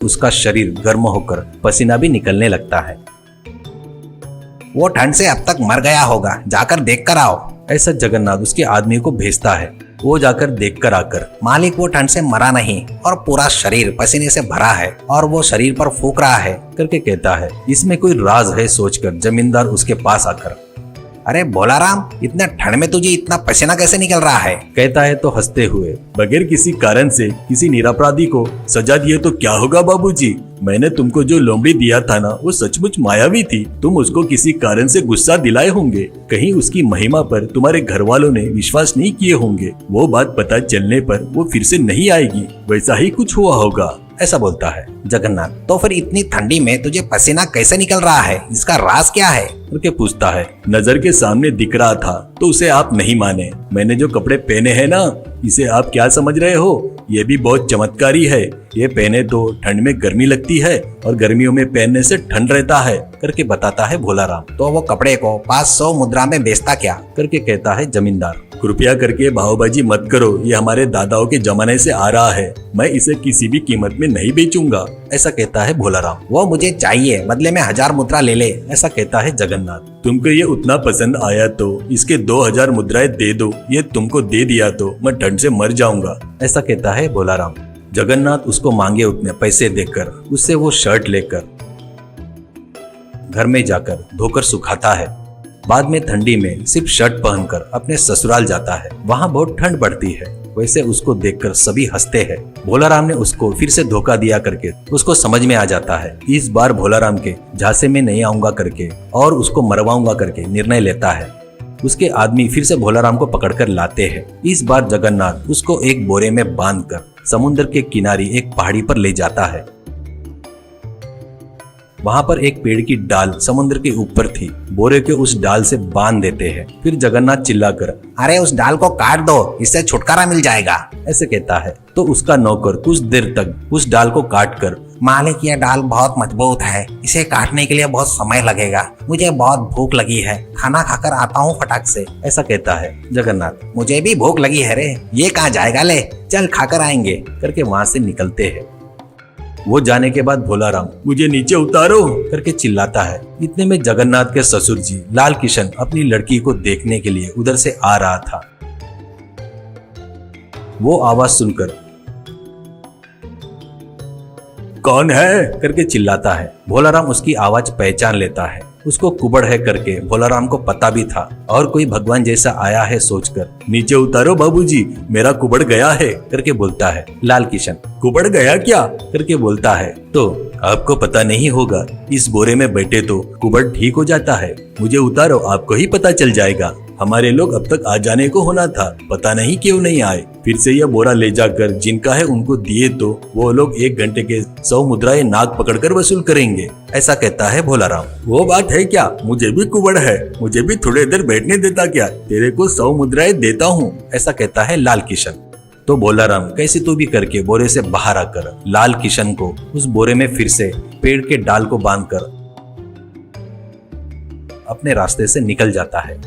उसका शरीर गर्म होकर पसीना भी निकलने लगता है। वो ठंड से अब तक मर गया होगा, जाकर देख कर आओ। ऐसा जगन्नाथ उसके आदमी को भेजता है। वो जाकर देखकर आकर, मालिक वो ठंड से मरा नहीं और पूरा शरीर पसीने से भरा है और वो शरीर पर फूंक रहा है करके कहता है। इसमें कोई राज है सोचकर जमींदार उसके पास आकर, अरे भोलाराम, इतने ठंड में तुझे इतना पसीना कैसे निकल रहा है? कहता है तो हंसते हुए, बगैर किसी कारण से किसी निरपराधी को सजा दिए तो क्या होगा बाबूजी? मैंने तुमको जो लोमड़ी दिया था ना, वो सचमुच मायावी थी। तुम उसको किसी कारण से गुस्सा दिलाए होंगे। कहीं उसकी महिमा पर तुम्हारे घर वालों ने विश्वास नहीं किए होंगे। वो बात पता चलने पर वो फिर से नहीं आएगी। वैसा ही कुछ हुआ होगा, ऐसा बोलता है जगन्नाथ। तो फिर इतनी ठंडी में तुझे पसीना कैसे निकल रहा है? इसका राज क्या है? करके पूछता है। नजर के सामने दिख रहा था तो उसे आप नहीं माने। मैंने जो कपड़े पहने हैं ना, इसे आप क्या समझ रहे हो? ये भी बहुत चमत्कारी है। ये पहने तो ठंड में गर्मी लगती है और गर्मियों में पहनने से ठंड रहता है, करके बताता है भोलाराम। तो वो कपड़े को 500 मुद्रा में बेचता क्या? करके कहता है जमींदार। कृपया करके भावबाजी मत करो, ये हमारे दादाओं के जमाने से आ रहा है। मैं इसे किसी भी कीमत में नहीं बेचूंगा, ऐसा कहता है भोलाराम। वो मुझे चाहिए, बदले में 1000 मुद्रा ले ले, ऐसा कहता है जगन्नाथ। तुमको ये उतना पसंद आया तो इसके 2000 मुद्राएं दे दो। ये तुमको दे दिया तो मैं ठंड से मर जाऊंगा, ऐसा कहता है भोलाराम। जगन्नाथ उसको मांगे उतने पैसे देकर उससे वो शर्ट लेकर घर में जाकर धोकर सुखाता है। बाद में ठंडी में सिर्फ शर्ट पहनकर अपने ससुराल जाता है। वहाँ बहुत ठंड पड़ती है। वैसे उसको देखकर सभी हंसते हैं। भोलाराम ने उसको फिर से धोखा दिया करके उसको समझ में आ जाता है। इस बार भोलाराम के झांसे में नहीं आऊंगा करके और उसको मरवाऊंगा करके निर्णय लेता है। उसके आदमी फिर से भोलाराम को पकड़कर लाते हैं। इस बार जगन्नाथ उसको एक बोरे में बांधकर समुद्र के किनारे एक पहाड़ी पर ले जाता है। वहां पर एक पेड़ की डाल समुद्र के ऊपर थी। बोरे के उस डाल से बांध देते हैं। फिर जगन्नाथ चिल्लाकर, अरे उस डाल को काट दो, इससे छुटकारा मिल जाएगा, ऐसे कहता है। तो उसका नौकर कुछ देर तक उस डाल को काटकर, मालिक ये डाल बहुत मजबूत है, इसे काटने के लिए बहुत समय लगेगा, मुझे बहुत भूख लगी है, खाना खाकर आता हूँ फटाक से, ऐसा कहता है जगन्नाथ। मुझे भी भूख लगी है रे, ये कहाँ जाएगा, ले चल खाकर आएंगे, करके वहां से निकलते हैं। वो जाने के बाद भोलाराम, मुझे नीचे उतारो करके चिल्लाता है। इतने में जगन्नाथ के ससुर जी लाल किशन अपनी लड़की को देखने के लिए उधर से आ रहा था। वो आवाज सुनकर, कौन है करके चिल्लाता है। भोलाराम उसकी आवाज पहचान लेता है। उसको कुबड़ है करके भोलाराम को पता भी था और कोई भगवान जैसा आया है सोचकर, नीचे उतारो बाबूजी, मेरा कुबड़ गया है, करके बोलता है। लाल किशन, कुबड़ गया क्या, करके बोलता है। तो आपको पता नहीं होगा, इस बोरे में बैठे तो कुबड़ ठीक हो जाता है। मुझे उतारो, आपको ही पता चल जाएगा। हमारे लोग अब तक आ जाने को होना था, पता नहीं क्यों नहीं आए। फिर से यह बोरा ले जाकर जिनका है उनको दिए तो वो लोग 1 घंटे के 100 मुद्राएं नाक पकड़कर वसूल करेंगे, ऐसा कहता है भोलाराम। वो बात है क्या, मुझे भी कुबड़ है, मुझे भी थोड़ी देर बैठने देता क्या, तेरे को 100 मुद्राएं देता हूँ, ऐसा कहता है लाल किशन। तो भोलाराम कैसे तो भी करके बोरे से बाहर आकर लाल किशन को उस बोरे में फिर से पेड़ के डाल को बांधकर अपने रास्ते से निकल जाता है।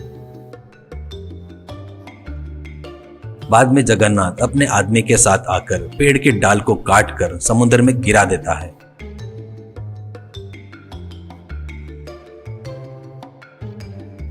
बाद में जगन्नाथ अपने आदमी के साथ आकर पेड़ के डाल को काटकर समुद्र में गिरा देता है।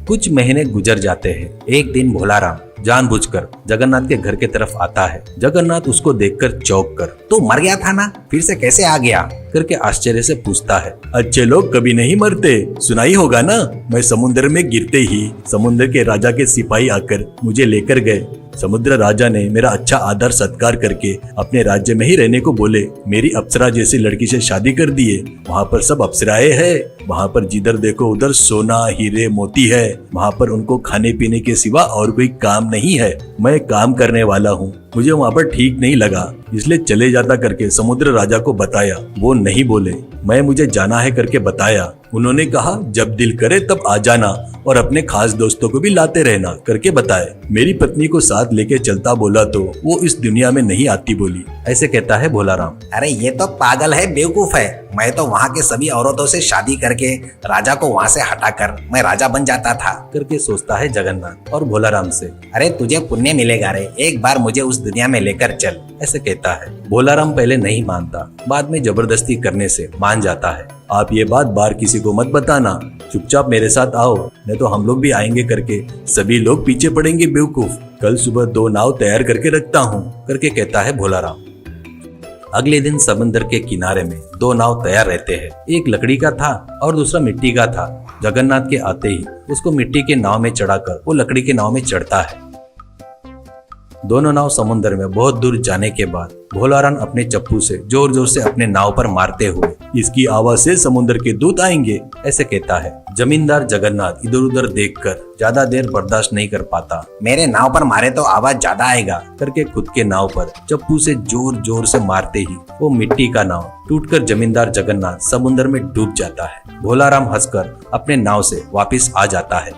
कुछ महीने गुजर जाते हैं। एक दिन भोलाराम जानबूझकर जगन्नाथ के घर के तरफ आता है। जगन्नाथ उसको देखकर चौंक कर, तू मर गया था ना, फिर से कैसे आ गया, करके आश्चर्य से पूछता है। अच्छे लोग कभी नहीं मरते, सुना ही होगा ना। मैं समुद्र में गिरते ही समुद्र के राजा के सिपाही आकर मुझे लेकर गए। समुद्र राजा ने मेरा अच्छा आदर सत्कार करके अपने राज्य में ही रहने को बोले। मेरी अप्सरा जैसी लड़की से शादी कर दिए। वहाँ पर सब अप्सराएं हैं। वहाँ पर जिधर देखो उधर सोना हीरे मोती है। वहाँ पर उनको खाने पीने के सिवा और कोई काम नहीं है। मैं काम करने वाला हूँ, मुझे वहाँ पर ठीक नहीं लगा, इसलिए चले जाता करके समुद्र राजा को बताया। वो नहीं बोले। मैं मुझे जाना है करके बताया। उन्होंने कहा जब दिल करे तब आ जाना और अपने खास दोस्तों को भी लाते रहना करके बताए। मेरी पत्नी को साथ लेके चलता बोला तो वो इस दुनिया में नहीं आती बोली, ऐसे कहता है भोलाराम। अरे ये तो पागल है, बेवकूफ है, मैं तो वहाँ के सभी औरतों से शादी करके राजा को वहाँ से हटाकर मैं राजा बन जाता था। करके सोचता है जगन्नाथ और भोलाराम से। अरे तुझे पुण्य मिलेगा रे, एक बार मुझे उस दुनिया में लेकर चल। ऐसे कहता है। भोलाराम पहले नहीं मानता, बाद में जबरदस्ती करने से मान जाता है। आप ये बात बाहर किसी को मत बताना, चुपचाप मेरे साथ आओ, नहीं तो हम लोग भी आएंगे करके सभी लोग पीछे पड़ेंगे बेवकूफ। कल सुबह 2 नाव तैयार करके रखता हूँ। करके कहता है भोलाराम। अगले दिन समुद्र के किनारे में 2 नाव तैयार रहते हैं। एक लकड़ी का था और दूसरा मिट्टी का था। जगन्नाथ के आते ही उसको मिट्टी के नाव में चढ़ाकर वो लकड़ी के नाव में चढ़ता है। दोनों नाव समुद्र में बहुत दूर जाने के बाद भोलाराम अपने चप्पू से जोर जोर से अपने नाव पर मारते हुए, इसकी आवाज से समुद्र के दूत आएंगे, ऐसे कहता है। जमींदार जगन्नाथ इधर उधर देखकर ज्यादा देर बर्दाश्त नहीं कर पाता। मेरे नाव पर मारे तो आवाज ज्यादा आएगा। करके खुद के नाव पर चप्पू से जोर जोर से मारते ही वो मिट्टी का नाव टूटकर जमींदार जगन्नाथ समुद्र में डूब जाता है। भोलाराम हंसकर अपने नाव से वापिस आ जाता है।